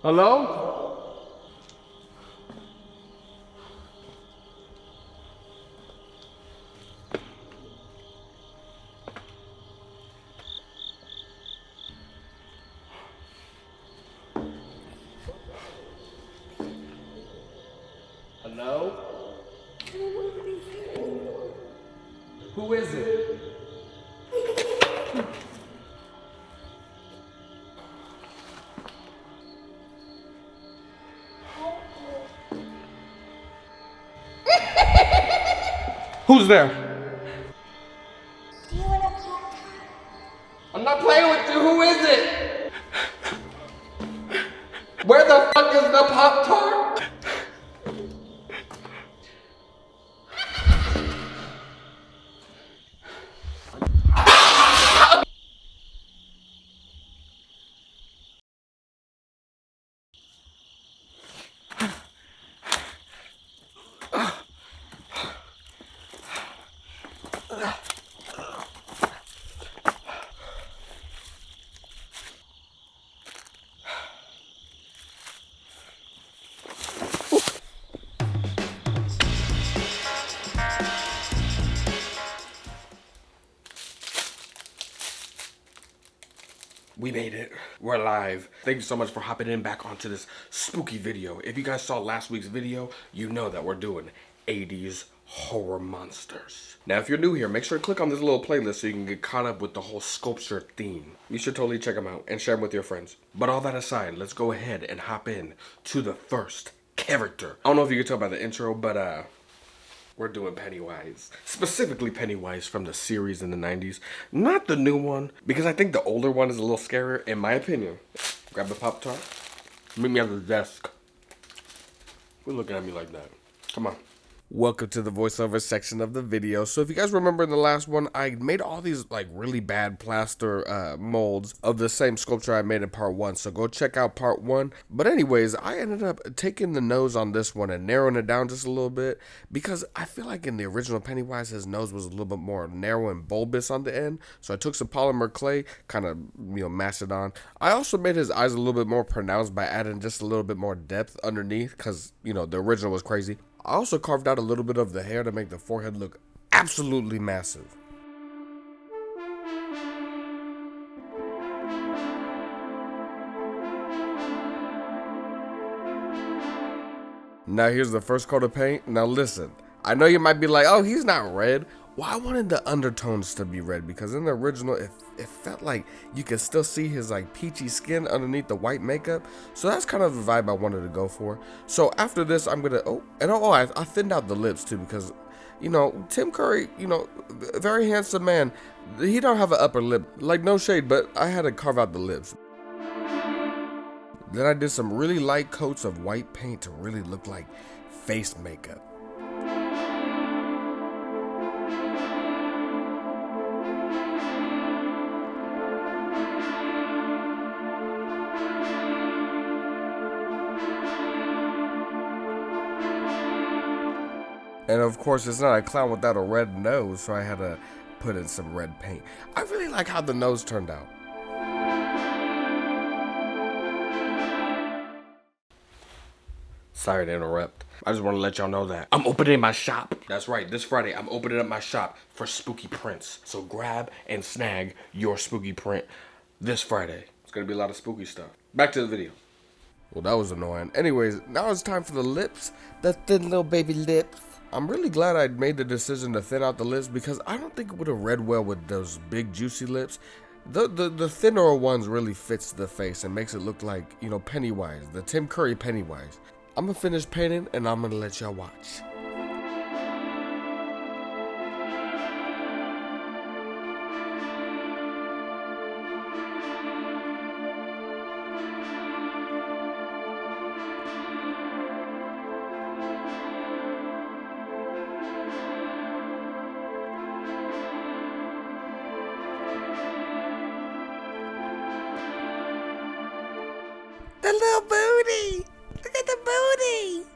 Hello? Hello? Who is it? Who's there? Do you want to pop? I'm not playing with you. Who is it? Where the fuck is the Pop-Tart? We made it. We're live. Thank you so much for hopping in back onto this spooky video. If you guys saw last week's video, you know that we're doing 80s horror monsters. Now, if you're new here, make sure to click on this little playlist so you can get caught up with the whole sculpture theme. You should totally check them out and share them with your friends. But all that aside, let's go ahead and hop in to the first character. I don't know if you can tell by the intro, but we're doing Pennywise. Specifically Pennywise from the series in the 90s. Not the new one, because I think the older one is a little scarier, in my opinion. Grab the Pop-Tart. Meet me at the desk. Quit looking at me like that. Come on. Welcome to the voiceover section of the video. So if you guys remember in the last one, I made all these like really bad plaster molds of the same sculpture I made in part 1. So go check out part 1. But anyways, I ended up taking the nose on this one and narrowing it down just a little bit because I feel like in the original Pennywise, his nose was a little bit more narrow and bulbous on the end. So I took some polymer clay, kind of, mashed it on. I also made his eyes a little bit more pronounced by adding just a little bit more depth underneath because, the original was crazy. I also carved out a little bit of the hair to make the forehead look absolutely massive. Now here's the first coat of paint. Now listen, I know you might be like, oh, he's not red. Well, I wanted the undertones to be red because in the original, it felt like you could still see his like peachy skin underneath the white makeup. So that's kind of the vibe I wanted to go for. So after this, I'm gonna, I thinned out the lips too because, Tim Curry, very handsome man. He don't have an upper lip, like no shade, but I had to carve out the lips. Then I did some really light coats of white paint to really look like face makeup. And of course, it's not a clown without a red nose, so I had to put in some red paint. I really like how the nose turned out. Sorry to interrupt. I just want to let y'all know that I'm opening my shop. That's right, this Friday, I'm opening up my shop for spooky prints. So grab and snag your spooky print this Friday. It's going to be a lot of spooky stuff. Back to the video. Well, that was annoying. Anyways, now it's time for the lips. The thin little baby lips. I'm really glad I made the decision to thin out the lips because I don't think it would have read well with those big juicy lips. The thinner ones really fits the face and makes it look like, Pennywise, the Tim Curry Pennywise. I'm gonna finish painting and I'm gonna let y'all watch. The little booty! Look at the booty!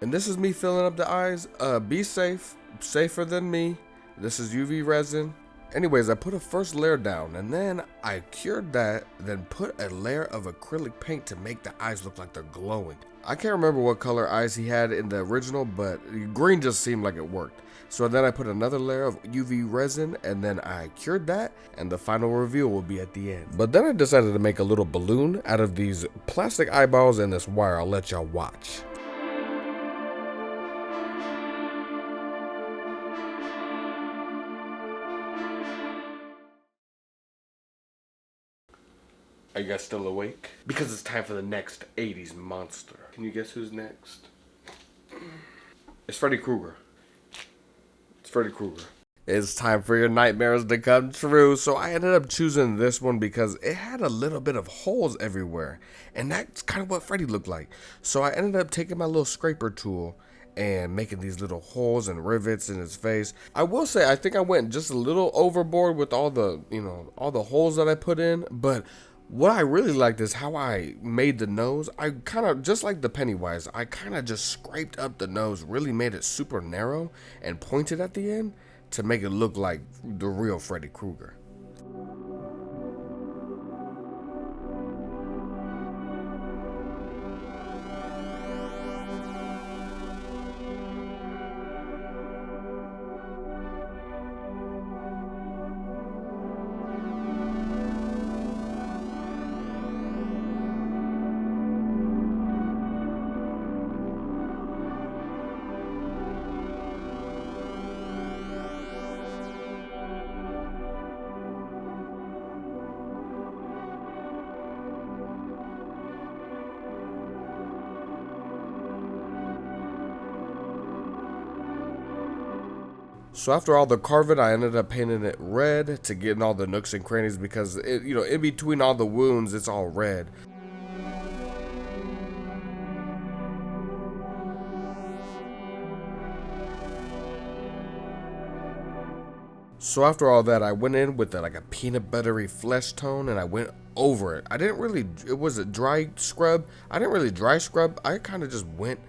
And this is me filling up the eyes. Be safe, safer than me. This is UV resin, Anyways, I put a first layer down and then I cured that, then put a layer of acrylic paint to make the eyes look like they're glowing. I can't remember what color eyes he had in the original, but green just seemed like it worked. So then I put another layer of UV resin and then I cured that, and the final reveal will be at the end. But then I decided to make a little balloon out of these plastic eyeballs and this wire. I'll let y'all watch. Are you guys still awake? Because it's time for the next 80s monster. Can you guess who's next? It's Freddy Krueger. It's Freddy Krueger. It's time for your nightmares to come true. So I ended up choosing this one because it had a little bit of holes everywhere. And that's kind of what Freddy looked like. So I ended up taking my little scraper tool and making these little holes and rivets in his face. I will say, I think I went just a little overboard with all the, all the holes that I put in. But what I really liked is how I made the nose. I kind of, just like the Pennywise, I kind of just scraped up the nose, really made it super narrow and pointed at the end to make it look like the real Freddy Krueger. So after all the carving, I ended up painting it red to get in all the nooks and crannies because it, in between all the wounds, it's all red. So after all that, I went in with like a peanut buttery flesh tone and I went over it. I didn't really, it was a dry scrub. I didn't really dry scrub. I kind of just went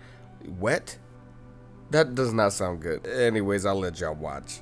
wet. That does not sound good. Anyways, I'll let y'all watch.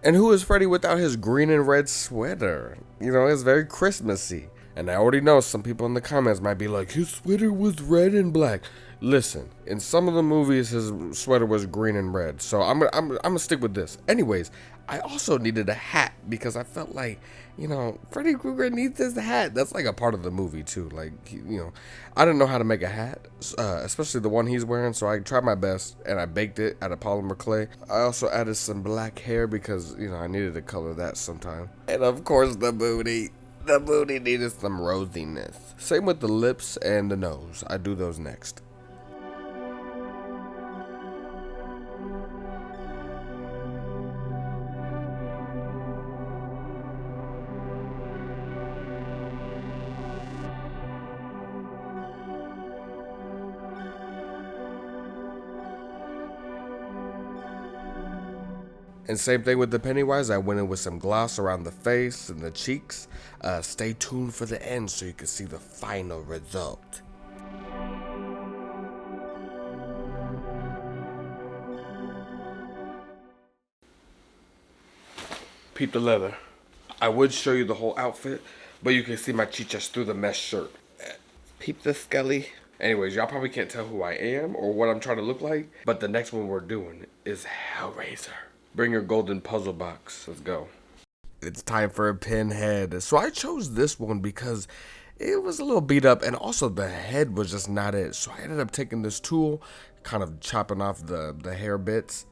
And who is Freddy without his green and red sweater? It's very Christmassy. And I already know some people in the comments might be like, his sweater was red and black. Listen, in some of the movies, his sweater was green and red. So I'm gonna stick with this. Anyways, I also needed a hat because I felt like, Freddy Krueger needs his hat. That's like a part of the movie too. Like, I didn't know how to make a hat, especially the one he's wearing. So I tried my best and I baked it out of polymer clay. I also added some black hair because, I needed to color that sometime. And of course the booty. The booty needed some rosiness. Same with the lips and the nose. I do those next. And same thing with the Pennywise, I went in with some gloss around the face and the cheeks. Stay tuned for the end so you can see the final result. Peep the leather. I would show you the whole outfit, but you can see my chichas through the mesh shirt. Peep the skelly. Anyways, y'all probably can't tell who I am or what I'm trying to look like, but the next one we're doing is Hellraiser. Bring your golden puzzle box. Let's go. It's time for a Pinhead. So I chose this one because it was a little beat up and also the head was just not it. So I ended up taking this tool, kind of chopping off the hair bits.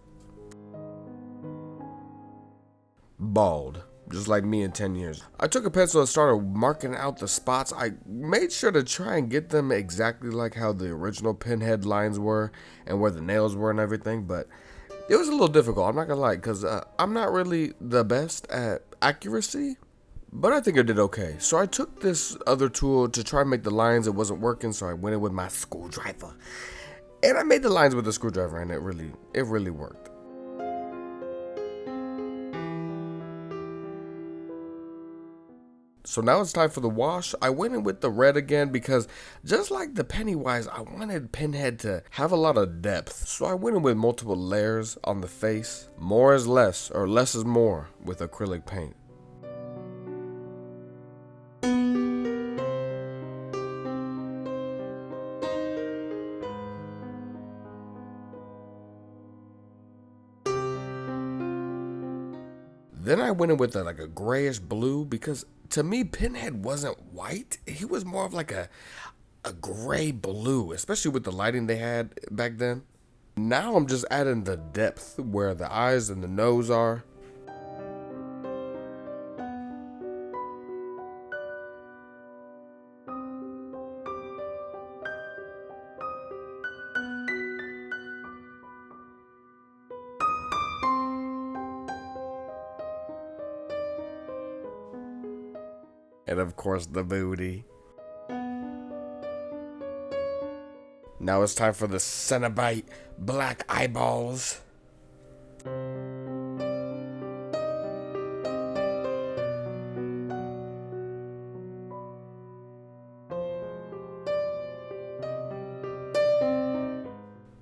Bald. Just like me in 10 years. I took a pencil and started marking out the spots. I made sure to try and get them exactly like how the original Pinhead lines were and where the nails were and everything, but it was a little difficult, I'm not gonna lie, because I'm not really the best at accuracy, but I think I did okay. So I took this other tool to try and make the lines. It wasn't working, so I went in with my screwdriver. And I made the lines with the screwdriver, and it really worked. So now it's time for the wash. I went in with the red again because just like the Pennywise, I wanted Pinhead to have a lot of depth. So I went in with multiple layers on the face. More is less, or less is more with acrylic paint. Then I went in with like a grayish blue because to me Pinhead wasn't white. He was more of like a gray blue, especially with the lighting they had back then. Now I'm just adding the depth where the eyes and the nose are. And of course the booty. Now it's time for the Cenobite black eyeballs.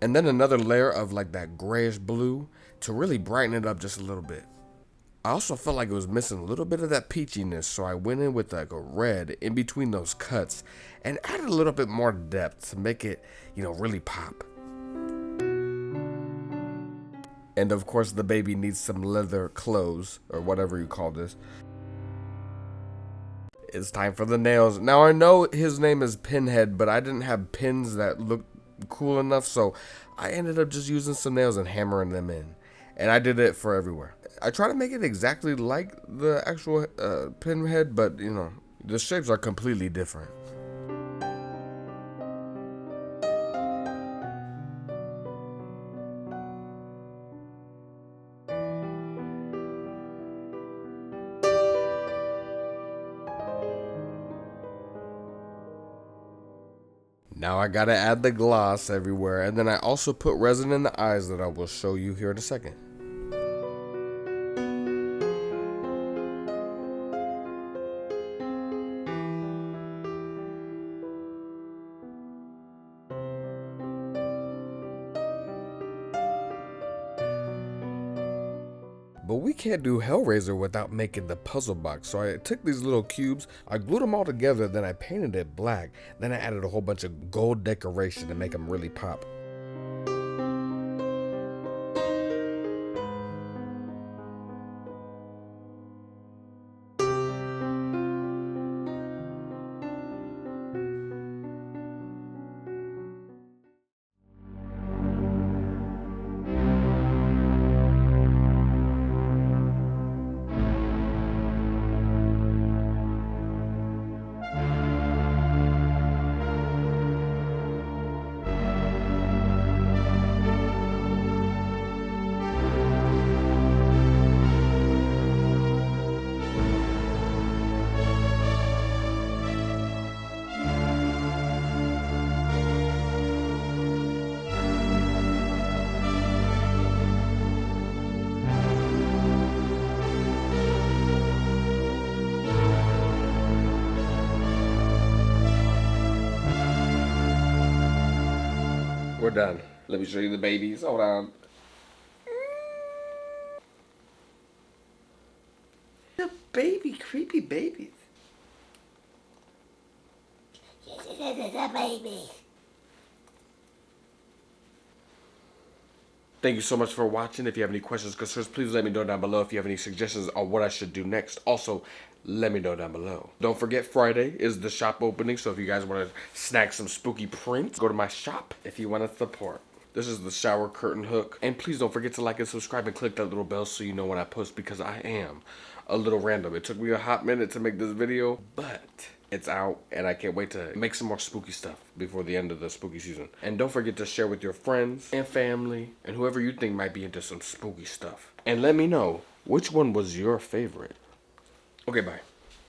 And then another layer of like that grayish blue to really brighten it up just a little bit. I also felt like it was missing a little bit of that peachiness, so I went in with like a red in between those cuts and added a little bit more depth to make it, really pop. And of course the baby needs some leather clothes, or whatever you call this. It's time for the nails. Now I know his name is Pinhead, but I didn't have pins that looked cool enough, so I ended up just using some nails and hammering them in. And I did it for everywhere. I try to make it exactly like the actual Pinhead, but the shapes are completely different. Now I gotta add the gloss everywhere, and then I also put resin in the eyes that I will show you here in a second. But we can't do Hellraiser without making the puzzle box, so I took these little cubes, I glued them all together, then I painted it black, then I added a whole bunch of gold decoration to make them really pop. We're done. Let me show you the babies. Hold on. The baby, creepy babies. The baby. Thank you so much for watching. If you have any questions, concerns, please let me know down below. If you have any suggestions on what I should do next, also let me know down below. Don't forget, Friday is the shop opening, so if you guys want to snag some spooky prints, go to my shop if you want to support. This is the shower curtain hook. And please don't forget to like and subscribe and click that little bell so you know when I post, because I am a little random. It took me a hot minute to make this video, but it's out and I can't wait to make some more spooky stuff before the end of the spooky season. And don't forget to share with your friends and family and whoever you think might be into some spooky stuff. And let me know which one was your favorite. Okay, bye.